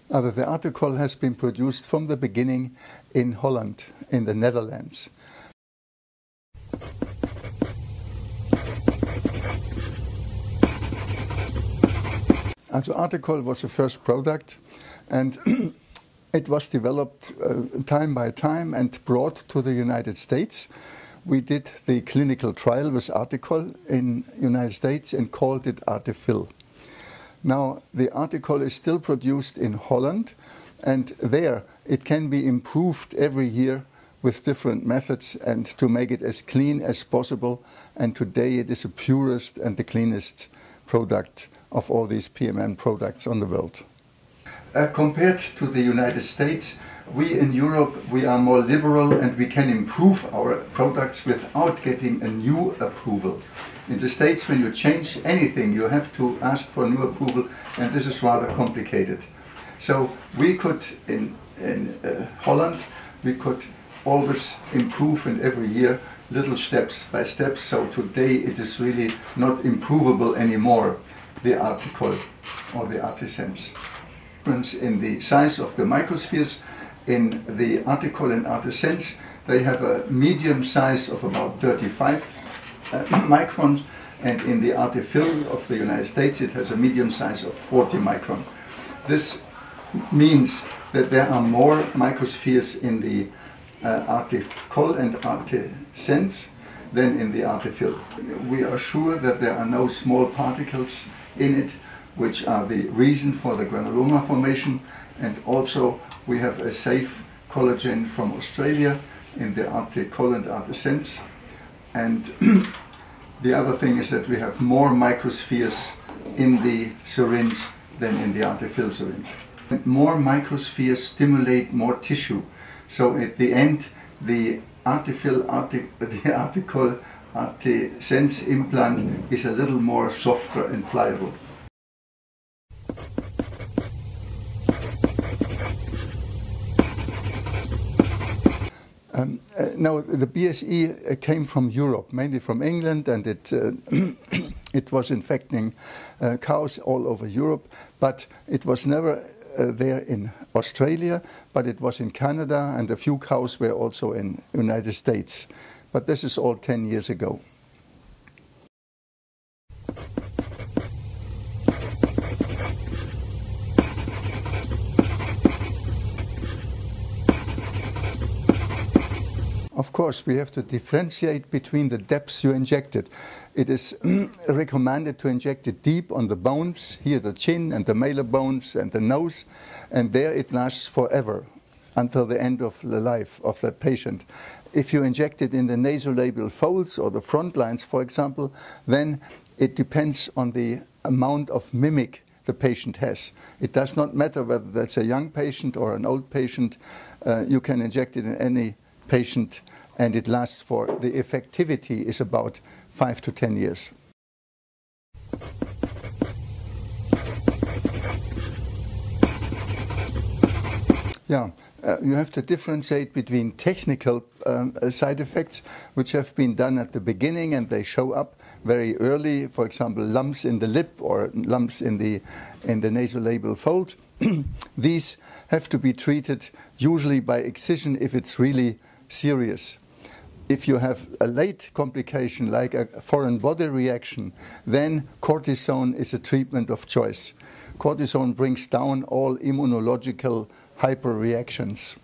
The article has been produced from the beginning in Holland, in the Netherlands. Article was the first product, and it was developed time by time and brought to the United States. We did the clinical trial with article in United States and called it Ate필. Now the article is still produced in Holland, and there it can be improved every year with different methods and to make it as clean as possible, and today it is the purest and the cleanest product of all these PMN products on the world. Compared to the United States, we in Europe, we are more liberal and we can improve our products without getting a new approval. In the States, when you change anything, you have to ask for new approval, and this is rather complicated. So we could, in Holland, we could always improve, and every year, little steps by steps. So today it is really not improvable anymore, the article or the artisans. In the size of the microspheres, in the article and artisans, they have a medium size of about 35 microns, and in the Ate필 of the United States it has a medium size of 40 microns. This means that there are more microspheres in the article and artisans than in the Ate필. We are sure that there are no small particles in it, which are the reason for the granuloma formation, and also we have a safe collagen from Australia in the article and artisans. And the other thing is that we have more microspheres in the syringe than in the Ate필 syringe. And more microspheres stimulate more tissue, so at the end the article artisans implant is a little more softer and pliable. Now, the BSE came from Europe, mainly from England, and it was infecting cows all over Europe, but it was never there in Australia, but it was in Canada, and a few cows were also in the United States. But this is all 10 years ago. Of course, we have to differentiate between the depths you injected. It is recommended to inject it deep on the bones, here the chin and the malar bones and the nose, and there it lasts forever, until the end of the life of that patient. If you inject it in the nasolabial folds or the front lines, for example, then it depends on the amount of mimic the patient has. It does not matter whether that's a young patient or an old patient. You can inject it in any patient, and it lasts for, the effectivity is about 5 to 10 years. Yeah, you have to differentiate between technical side effects, which have been done at the beginning and they show up very early, for example, lumps in the lip or lumps in the nasolabial fold. These have to be treated usually by excision if it's really serious. If you have a late complication like a foreign body reaction, then cortisone is a treatment of choice. Cortisone brings down all immunological hyperreactions.